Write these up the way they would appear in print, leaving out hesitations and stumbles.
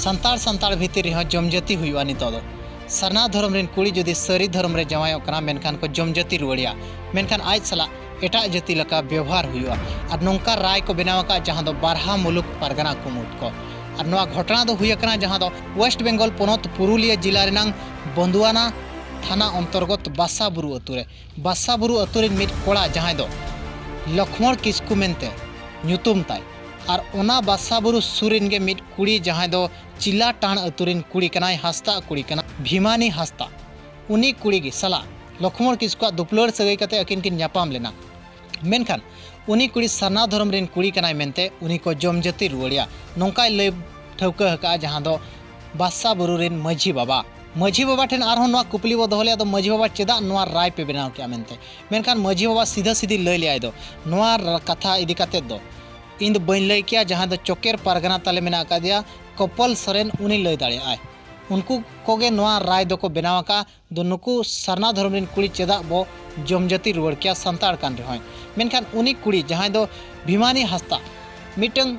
संतार संतार भीतर रहा जमजाति हुआ नितो सरना धर्म रेन कुड़ी जुदी सरी धर्म रे जमायोग कना मेनखान को जमजाति रुआड़िया मेनखान आज सला एटा जाति लका व्यवहार हुआ और नौका राय को बनाव का जहाँ दो बारहा मुलुक परगना कुमुट को और नवा घटना दो हुई कना जहाँ दो वेस्ट बेंगल पोनत पुरुलिया जिला रेनांग बंधुआना थाना अंतर्गत बासाबुरु अतुरे बासाबुरु अतुरे मिट कोड़ा जहाँ दो लक्ष्मण किस्कु मेनते ᱧᱩᱛᱩᱢ ताय और ओना बासाबुरु सुरिन गे मिट कुड़ी जहाँ दो चिल्ला टाण अतुरिन कुड़ी कनाय हस्ता कुड़ी कना भीमानी हस्ता उनी कुड़ी गे सला लक्ष्मण किस्कु दुपलर सगई कते अकिन किन ᱧᱟᱯᱟᱢ लेना मेनखान उनी कुड़ी सरना धर्म रेन कुड़ी कनाय मेनते उनी को जमजाति रुआड़िया नौकाय लय ठौका हका जहाँ दो बासाबुरु रेन माझी बाबा ठेन आरहों नवा कुपली बो दोहले दो माझी बाबा चेदा नवा राय पे बनाव के मेनते मेनखान माझी बाबा सीधा सीधी लय लिया दो नवा कथा इदी कते दो इन बन लय किया जहाँ दो चोकेर पारगना ताले मेना का दिया कपल सोरेन उनी लय दाड़े उनको कोगे नवा राय दो को बनाव का दो नुकु सरना धर्म रेन कुड़ी चेदा बो जमजाति रुआड़ किया संताड़ कान रहोय मेनखान उनी कुड़ी जहाँ दो भीमानी हस्ता मिटंग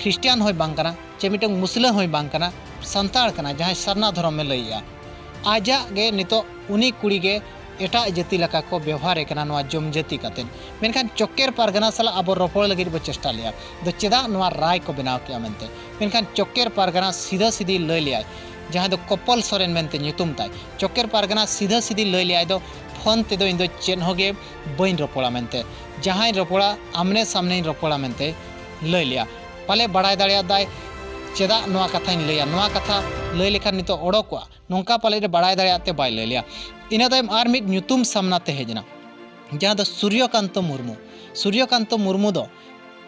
ख्रिस्टियान होय बांग कना चे मिटंग मुस्लिम होय बांग कना संताड़ कना जहाँ सरना धर्म में लैया आजा गे नितो उनी कुड़ी गे एटा जाति लका को व्यवहार कना नवा जमजाति कातेन मेनखान चोकेर पारगना सला अब रोपड़ लगे बो चेष्टा लिया दो चेदा नवा राय को बनाव किया मेनते मेनखान चोकेर पारगना सीधा सीधी लय लिया जहाँ दो कपल सोरेन मेनते ᱧᱩᱛᱩᱢ ताय चोकेर पारगना सीधा सीधी लय लिया दो फोन ते दो इन दो चेन होगे बइन रोपड़ा मेनते जहाँ रोपड़ा आमने सामने रोपड़ा मेनते लय लिया पाले बड़ाय दाड़िया दाय चेदा नवा कथा लैया नवा कथा लय लेखान नितो ओडोकवा नौका पाले रे बड़ाय दाड़ियाते बाय लय लिया इना तायम आर मिट ᱧᱩᱛᱩᱢ सामनाते हेजना जहाँ दो सूर्यकांत मुर्मू दो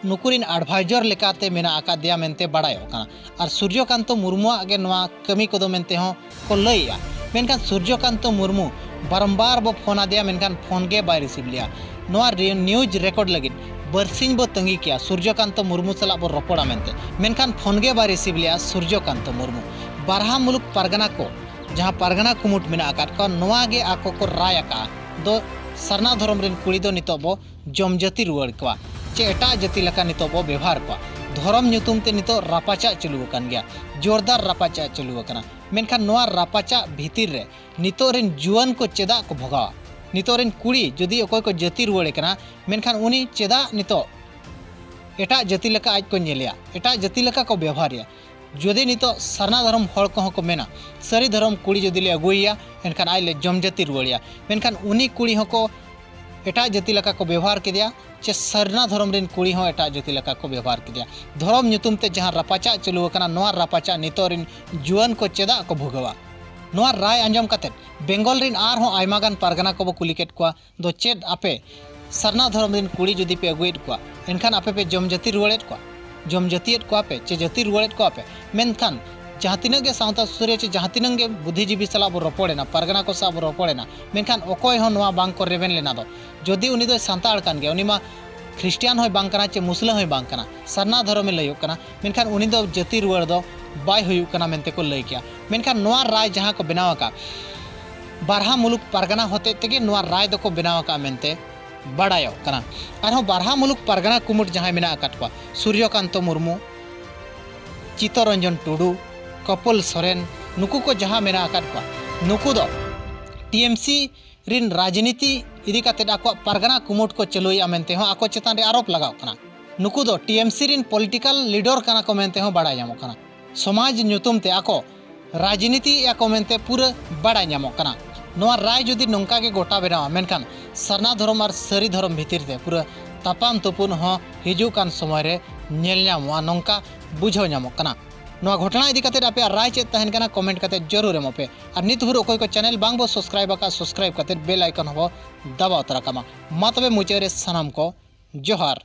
नुकुरिन एडवाइजर लेकाते मेना आका दिया मेनते बड़ायो काना और सूर्यकांत मुर्मू आगे नवा कमी को दो मेनते हो को लैया मेनखान सूर्यकांत मुर्मू बारंबार बो फोन आदिया मेनखान फोन गे बाय रिसीव लिया नवा न्यूज रेकॉर्ड लगिन बरसिंग बो तंगी किया सूर्यकांत मुर्मू सला बो रोपड़ा मेनते मेनखान फोन गे बाय रिसीव लिया सूर्यकांत मुर्मू बारहा मुलुक पारगना को जहाँ पारगना कुमुट मेना आकात को नवा गे आको को राय आका दो सरना धर्म रेन कुड़ी दो नितो बो जमजाति रुआड़ को चे एटा जाति लका नितो बो व्यवहार को धर्म ᱧᱩᱛᱩᱢ ते नितो रापाचा चलू कान गया जोरदार रापाचा चलू कना मेनखान नवा रापाचा भीतिर रे नितो रेन जुआन को चेदा को भोगावा नितो रेन कुड़ी जदि अकोय को जाति रुआड़े कना मेनखान उनी चेदा नितो एटा जाति लका आज को नेलिया एटा जाति लका को व्यवहारिया जदि नितो सरना धर्म हड़ को मेना सरी धर्म कुड़ी जदि ले अगुइया एनखान आज ले जमजाति रुआड़िया मेनखान उनी कुड़ी को एटा जाति लका को व्यवहार किया चे सरना धर्म रेन कुड़ी हो एटा जाति लका को व्यवहार किया धर्म ᱧᱩᱛᱩᱢ ते जहाँ रापाचा चलू कना नवा रापाचा नितो रेन जुआन को चेदा को भोगवा नवा राय आंजम कते बेंगल रेन आर हो आयमागान पारगना को कुली केट को दो चेद आपे सरना धर्म रेन कुड़ी जदि पे अगुएट को एनखान आपे पे जमजाति रुआड़ेट को जमजातियत को आपे चे जाति रुआड़ेट को आपे मेनखान जहाँ तीना गे सावता सुरे चे जहाँ तीना गे बुद्धिजीवी सला बो रोपड़ेना पारगना को सा बो रोपड़ेना मेनखान अकोय हो नवा बांग को रेवेन लेना दो जदि उनी दो सांताड़ कान गया उनी मा ख्रिस्टियान होय बांग कना चे मुस्लिम होय बांग कना सरना धर्म में लयो कना मेनखान उनी दो जाति रुआड़ दो बाय हुयु कना मेनते को लय किया मेनखान नवा राय जहाँ को बनाव का बारहा मुलुक पारगना होते तेगे नवा राय दो को बनाव का मेनते बड़ायो कना आरो बारहा मुलुक पारगना कुमुट जहाँ मेना आकात को सूर्यकांत मुर्मू चित्तरंजन टुडू कपल सोरेन नुकु को जहाँ मेना आकात को नुकु दो टीएमसी रिन राजनीति इदी काते आको पारगना कुमुट को चलुया मेनते हो आको चेतान रे आरोप लगाव कना नुकु दो टीएमसी रिन पॉलिटिकल लीडर कना को मेनते हो बड़ा जामो कना समाज ᱧᱩᱛᱩᱢ ते आको राजनीति या को मेनते पूरा बड़ा जामो कना नवा राय जदि नौका के गोटा बनावा मेनखान सरना धर्म और सरी धर्म भीतर ते पूरा तापाम तुपुन हो हिजू कान समय रे नेल ᱧᱟᱢᱚᱜᱼᱟ नौका बुझाव ᱧᱟᱢᱚᱜ कना नवा घटना इदी काते आपे राय चेत तहन कना कमेंट काते जरूर एमोपे और नित भर अकोय को चैनल बांग बो सब्सक्राइब का सब्सक्राइब काते बेल आइकन हो दबाव तरा कमा मा तबे मुचारे सनम को जोहार।